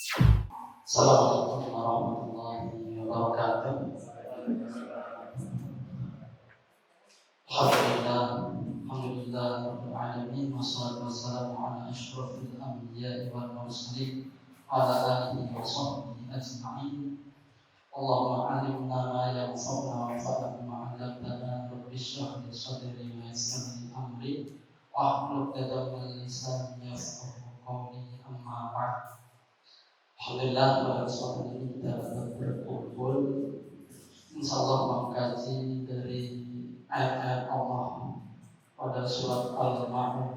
Assalamualaikum warahmatullahi wabarakatuh. Alhamdulillah rabbil alamin, wassalatu wassalamu ala asyrafil anbiya'i wal mursalin ala alihi wa sahbihi ajma'in. Allahumma 'allimna ma yanfa'una wanfa'na bima 'allamtana, rabbi shrah li sadri wa yassir li amri wahlul 'uqdatam min lisani yafqahu qawli, amma ba'd. Alhamdulillah pada kesempatan ini kita dapat berkumpul insyaallah mengkaji dari ayat-ayat Allah pada surat Al-Ma'un.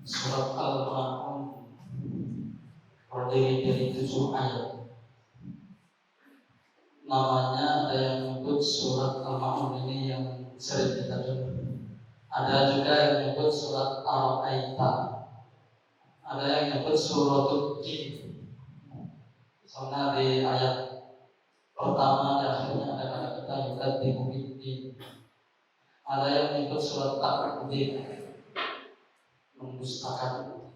Surat Al-Ma'un terdiri dari 7 ayat. Namanya ada yang menyebut surat Al-Ma'un ini yang sering kita dengar. Ada juga yang menyebut surat Al-Aita. Ada yang menyebut suratul Jin. Soalnya di ayat pertama di akhirnya ada kata-kata yukadibu biddin. Ada yang menyebut surat Takdir, mendustakan.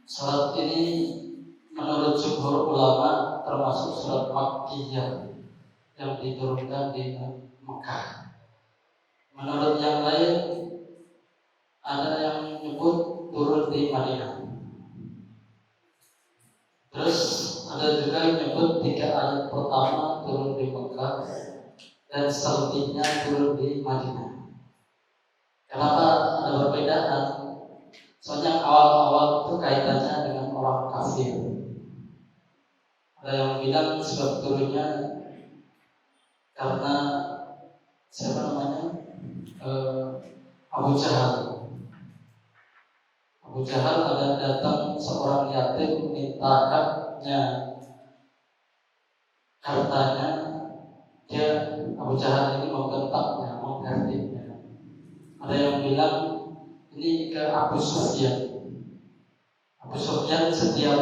Surat ini menurut jumhur ulama termasuk surat Makkiyah yang diturunkan di Mekah. Menurut yang lain ada yang menyebut turun di Madinah. Terus ada juga yang menyebut 3 ayat pertama turun di Mekah dan selanjutnya turun di Madinah. Kenapa ada perbedaan? Soalnya awal-awal itu kaitannya dengan orang kafir. Ada yang bilang sebab turunnya karena siapa namanya? Abu Jahal. Abu Jahal ada datang seorang yatim minta hartanya. Dia Abu Jahal ini membentaknya, menghardinya. Ada yang bilang ini ke Abu Sufyan. Abu Sufyan setiap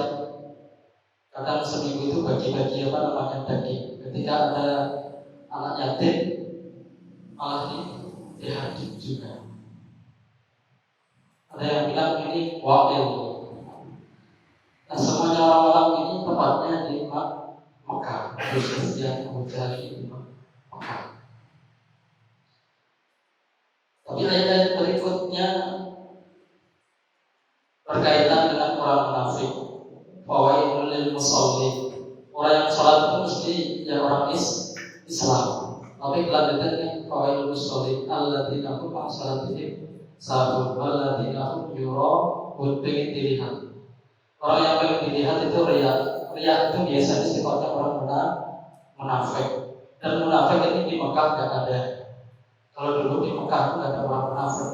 kadang seminggu itu bagi-bagi daging. Ketika ada anak yatim malah dihadid juga. Ada yang bilang ini wakil. Nah, semuanya orang-orang ini tempatnya di Mekah. Abu Sufyan, Abu Jahal di Mekah. Tapi ayat-ayat berikutnya berkaitan dengan orang munafik. Fawailul lil musallin. Orang yang sholat itu mesti ya orang Islam. Tapi kelanjutannya fawailul musallin alladzina hum an salatihim sahun walladzina hum yura'un. Pengen dilihat. Orang yang pengen dilihat itu riya. Riya itu biasanya sifatnya orang munafik. Dan munafik ini di Mekah tidak ada. Kalau dulu di Mekah itu tidak ada orang munafik.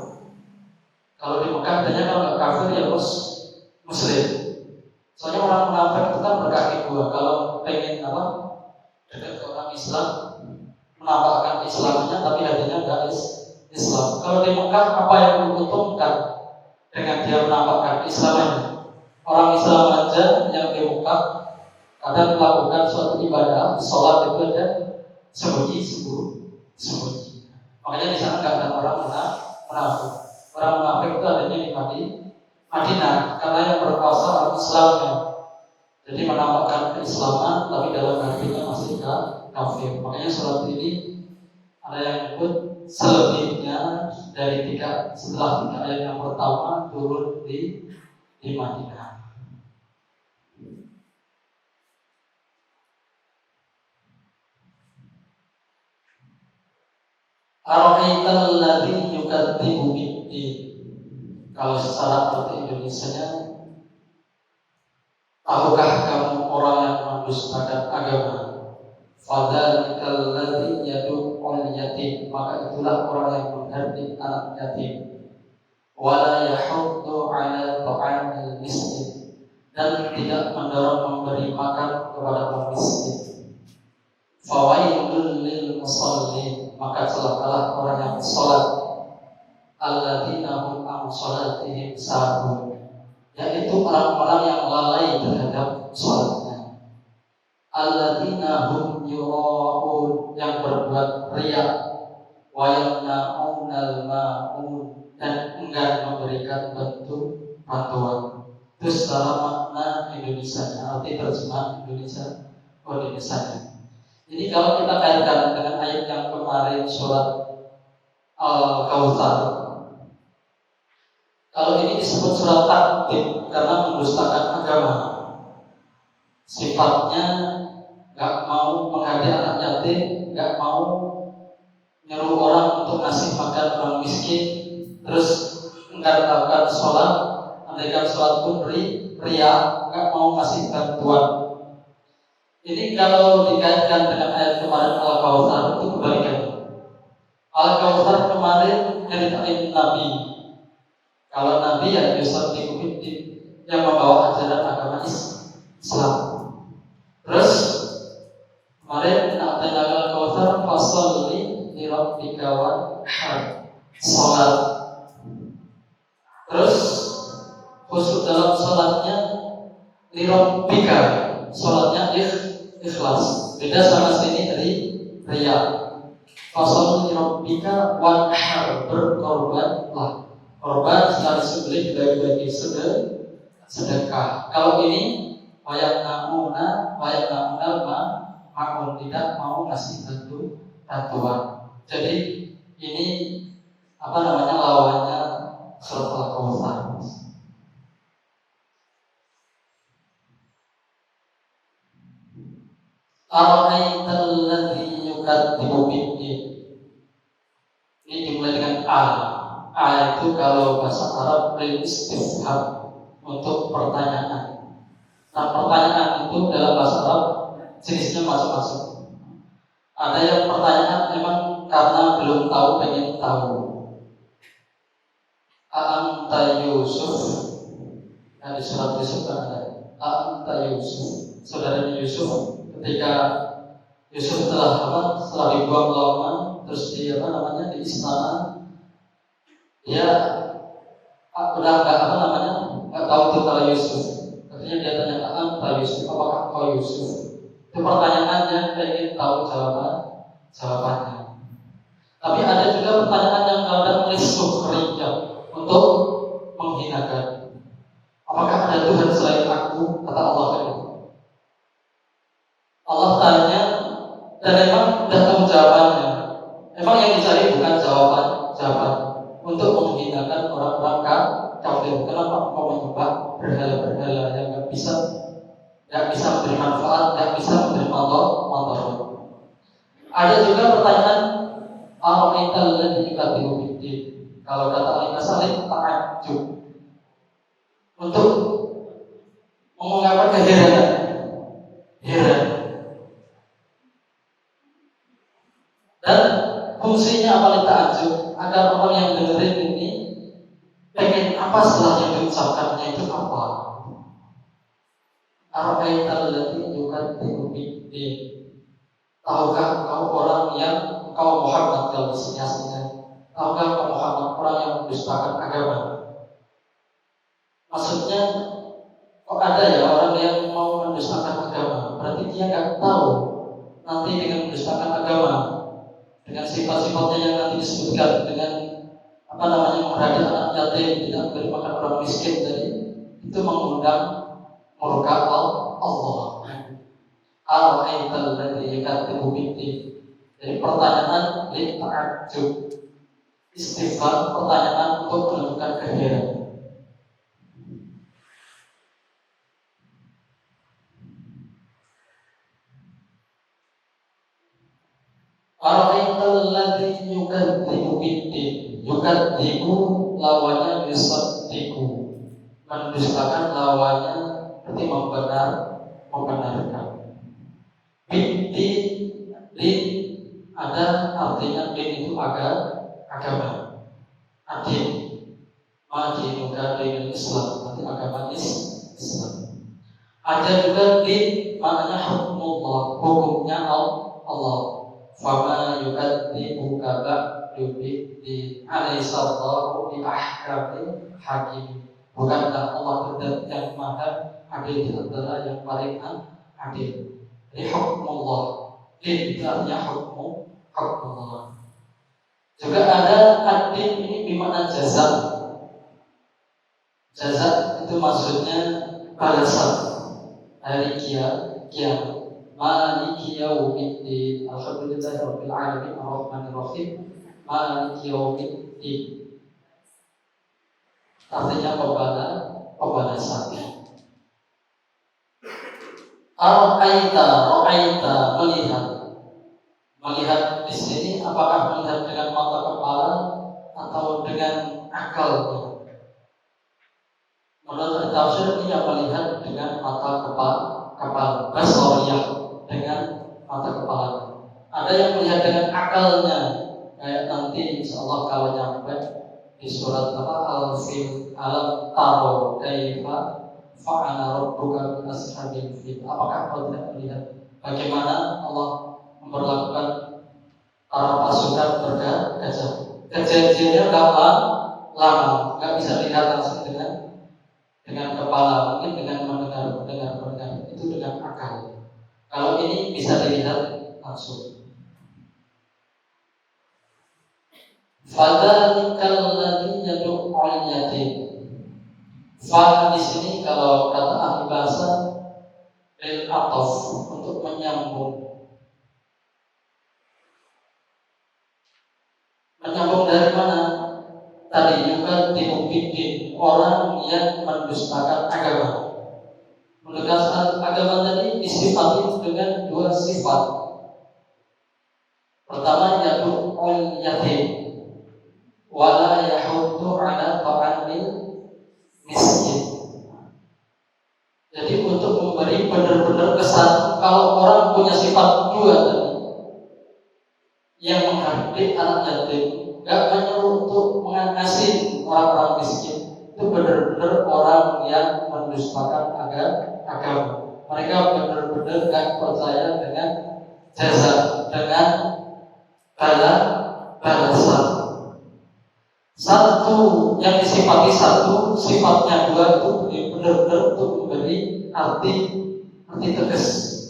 Kalau di Mekah adanya kalau nggak kafir ya muslim. Soalnya orang munafik itu kan berkaki 2. Kalau pengen dekat ke orang Islam, menampakkan Islamnya tapi hatinya nggak Islam. Kalau di Mekah apa yang menguntungkan dengan dia menampakkan Islamnya? Orang Islam aja yang di Mekah kadang melakukan suatu ibadah, sholat itu ada sembunyi. Makanya di sana nggak ada orang munafik. Orang munafik itu adanya di Madinah karena yang berkuasa orang Islamnya. Jadi menampakkan keislaman tapi dalam hatinya masih kafir. Makanya surat ini ada yang menyebut selebihnya dari setelah 3 ayat yang pertama turun di Madinah. Ara'aital ladzi yukadzibu biddin. Kalau secara arti Indonesianya, tahukah kamu orang yang mendustakan agama? Fadzalikal ladzi yad'ul yatim. Maka itulah orang yang menghardik anak yatim. Wala yahuddu 'ala ta'amil miskin. Dan tidak mendorong memberi makan kepada orang miskin. Fawailul lil musallin. Maka celakalah orang yang sholat. Alladzina hum an sholatihim sahun. Yaitu orang-orang yang lalai terhadap sholatnya. Alladzina hum yura'un. yang berbuat riya, wa yamna'unal ma'un, dan enggan memberikan bantuan. Itu secara makna Indonesia, arti terjemahan Indonesia. Jadi kalau kita kaitkan dengan ayat yang kemarin surat Al-Kautsar, kalau ini disebut surat takdim karena mendustakan agama. Sifatnya nggak mau menghargai anak yatim, nggak mau nyuruh orang untuk ngasih makan orang miskin, terus enggak melakukan sholat, andaikan sholat pun ria, nggak mau ngasih bantuan. Ini kalau dikaitkan dengan ayat kemarin Al-Kautsar itu kebalikan. Al-Kautsar kemarin nyeritain Nabi. Kalau Nabi ya Yusuf yang membawa ajaran agama Islam. Terus kemarin Nabi Al-Kautsar fasolli li rabbika wanhar, salat. Terus khusus dalam salatnya li rabbika, salatnya ikhlas. Beda sama sini dari riya. Fasolli li rabbika wanhar, berkorbanlah. Korban setelah disembelih dibagi-bagi sedekah. Kalau ini wayak namuna ma'un, tidak mau ngasih bantuan. Jadi ini lawannya surat Al-Kautsar. Ara'aital ladzi yukadzibu bid-din. Ini dimulai dengan A itu kalau bahasa Arab istifham, untuk pertanyaan. Nah, pertanyaan itu dalam bahasa Arab jenisnya macam-macam. Ada yang pertanyaan memang karena belum tahu, pengen tahu. A'anta Yusuf. Nah, di surat Yusuf kan ada A'anta Yusuf, saudaranya Yusuf. Ketika Yusuf setelah dibuang lama, terus di di istana, dia udah nggak tahu tuh kalau Yusuf. Artinya dia tanya, Anta Yusuf, apakah kau Yusuf? Itu pertanyaannya, pengen tahu jawabannya. Tapi ada juga pertanyaan yang kadang lisukhriyah, untuk menghinakan. Apakah ada Tuhan selain aku? Kata Allah kan. Allah tanya, dan emang udah tahu jawabannya. Emang yang dicari bukan jawaban untuk menghinakan orang-orang kafir. Kenapa kau menyembah berhala-berhala yang nggak bisa memberi manfaat, nggak bisa memberi manfaat. Ada juga pertanyaan Al-Aital ladzi yukadzibu bid-din. Kalau kata Al-Masalik ta'ajjub, untuk mengungkapkan keheranan. Dan fungsinya apa ta'ajjub? Agar orang yang dengerin ini pengen apa setelah yang diucapkannya itu apa? Ara'aital ladzi yukadzibu bid-din. Tahukah kau orang yang kau Muhammad kalau sini aslinya? Tahukah kau Muhammad orang yang mendustakan agama? Maksudnya kok ada ya orang yang mau mendustakan agama? Berarti dia nggak tahu nanti dengan mendustakan agama, dengan sifat-sifatnya yang nanti disebutkan, dengan menghadapi anak yatim, tidak memberi makan orang miskin tadi, itu mengundang murka Allah. Al-Aital ladzi yukadzibu bid-din. Jadi pertanyaan ta'ajjub, istifham, pertanyaan untuk menunjukkan keheranan. Al-Aital ladzi yukadzibu bid-din. Yukadzibu lawannya yusaddiqu, mendustakan lawannya berarti membenarkan. Din ada artinya, din itu agama, adil. Madinuka dinul Islam, berarti agama Islam. Ada juga din maknanya hukmullah, hukumnya Allah. Fama yukadzibuka ba'du bid-din, alaihissallahu bi ahkamil hakim. Bukankah Allah berzat yang maha adil di antara yang paling adil. Jadi hukmullah din itu artinya hukum Allah. Juga ada ad-din ini bermakna jaza. Jaza itu maksudnya balasan hari kiamat. Maliki yaumiddin. Alhamdulillahirabbil alamin arrahmanir rahim. Maliki yaumiddin. Artinya pembalasan. Ra'aita melihat di sini apakah melihat dengan mata kepala atau dengan akal? Menurut tafsir ini melihat dengan mata kepala, basariyah, dengan mata kepala. Ada yang melihat dengan akalnya, kayak nanti insyaallah kalau nyampe di surat Al-Fil, alam taro kaifa fa'ala rabbuka bi ashabil fil. Apakah kau tidak melihat bagaimana Allah memperlakukan para pasukan bergajah? Kejadiannya lama, nggak bisa lihat langsung dengan kepala, mungkin dengan mendengar itu dengan akal. Kalau ini bisa dilihat langsung. Fadzalikal ladzi yad'ul yatim. Fa di sini kalau kata ahli bahasa lil ataf, untuk menyambung. Menyambung dari mana? Tadi juga dimungkin orang yang mendustakan agama. Mendustakan agama tadi disifati dengan dua sifat. Pertama yaitu yatim, wala yahuddu ala ta'amil miskin. Jadi untuk memberi benar-benar kesan kalau orang punya sifat dua tadi, yang menghargai anak yatim, gak menyuruh untuk mengasih orang-orang miskin, itu benar-benar orang yang mendustakan agama. Mereka benar-benar gak percaya dengan jasa, dengan balasan. Satu yang disifati satu, sifatnya dua itu benar-benar untuk memberi arti tegas,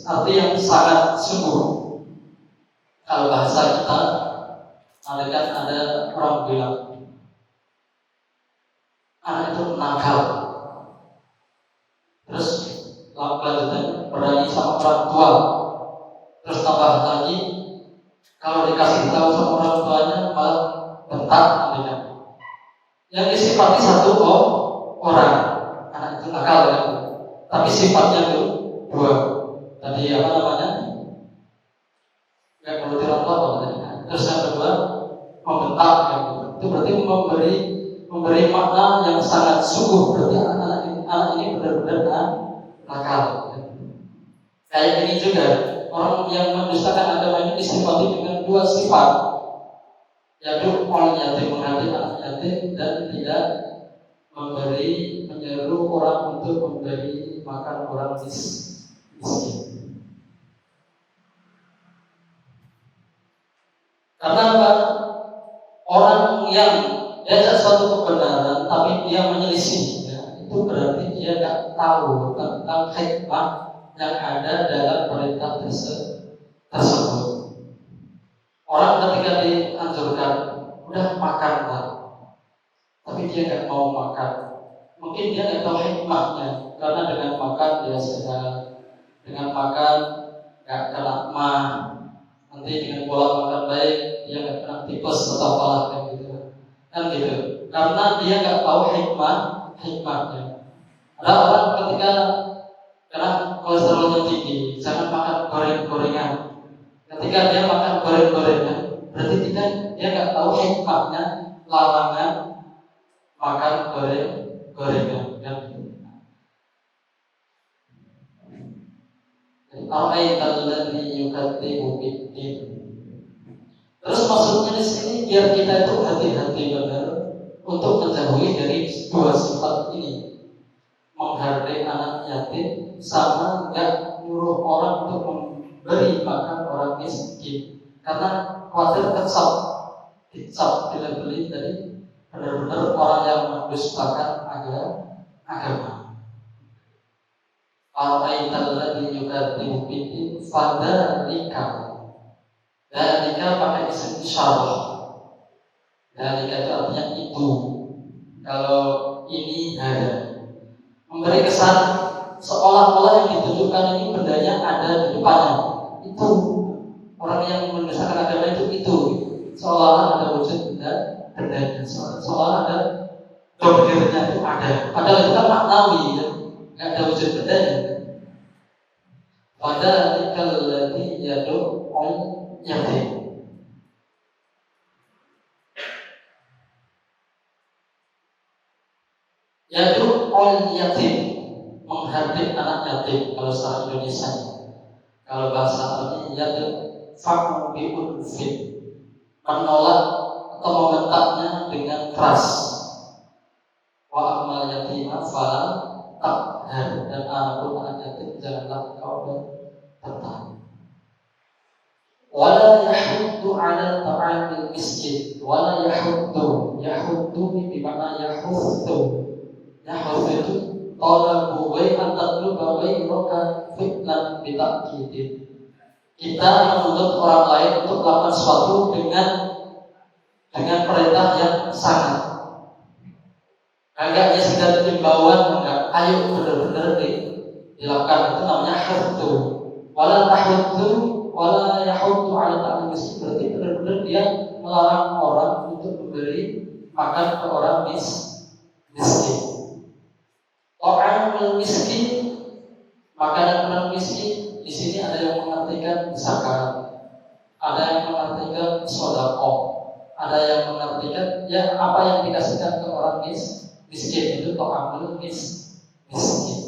arti yang sangat sungguh. Kalau bahasa kita, ada orang bilang anak itu nakal, terus lanjutannya berani sama orang tua, terus tambah lagi kalau dikasih tahu sama orang tuanya malah bentak namanya. Yang disifati satu orang, anak itu nakal ya, tapi sifatnya itu dua. Tadi apa namanya? Gak perlu dirangkul. Terus yang kedua membentak, itu berarti memberi makna yang sangat sungguh. Berarti anak ini benar-benar nakal. Kayak ini juga orang yang mendustakan agama ini disifati dengan dua sifat, yaitu orang yatim, menghargai anak yatim, dan tidak menyuruh orang untuk memberi makan orang miskin. Karena apa? Orang yang diajak suatu kebenaran tapi dia menyelisihinya, itu berarti dia tidak tahu tentang hikmah yang ada dalam perintah tersebut. Orang ketika dianjurkan udah makan lah, tapi dia tidak mau makan, mungkin dia tidak tahu hikmahnya. Karena dengan makan dia sehat, dengan makan tidak kena mah, nanti dengan pola makan baik dia nggak kena tipes atau apalah kayak gitu kan gitu. Karena dia nggak tahu hikmahnya. Ada orang ketika karena kolesterolnya tinggi, jangan makan goreng-gorengan. Ketika dia makan goreng-gorengan, berarti dia nggak tahu hikmahnya larangan makan gorengan kan. Al-ayatul ladzi yukadzibu bid-din. Terus maksudnya di sini biar kita itu hati-hati benar untuk menjauhi dari dua sifat ini, menghargai anak yatim sama nggak nyuruh orang untuk memberi makan orang miskin. Karena khawatir dicap beli tadi benar-benar orang yang mendustakan agama. Al-ayatul ladzi yukadzibu bid-din fadzalika. Dalika pakai isim isyarah. Dalika itu artinya itu. Kalau ini ada, memberi kesan seolah-olah yang ditujukan ini bendanya ada di depannya. Itu orang yang mengesahkan agama itu seolah ada wujud bendanya, seolah ada domirnya itu ada. Padahal itu kan maknawi, ya. Nggak ada wujud bendanya. Padahal kalau yadu yatim. Yadu yatim, menghadir anak yatim kalau secara Indonesia. Kalau bahasa Arabnya yadu faku bi'unfin, menolak atau membentaknya dengan keras. Wa amal yatimah fala takhar, dan anakun anak yatim janganlah kau bentak. Wala yahuddu ala ta'amil miskin. Wala yahuddu bimana yahuddu. Yahuddu itu talabu wa antatluba ghayraka fitnan bitakidin. Kita menuntut orang lain untuk melakukan sesuatu dengan perintah yang sangat. Agaknya sekedar himbauan, enggak. Ayo benar-benar dilakukan. Itu namanya huddu. Wala tahuddu wala yahuddu ala ta'amil miskin. Berarti benar-benar dia melarang orang untuk memberi makan ke orang miskin. Orang miskin, makanan orang miskin, di sini ada yang mengartikan zakat, ada yang mengartikan sedekah, ada yang mengartikan ya apa yang dikasihkan ke orang miskin itu ta'amul miskin.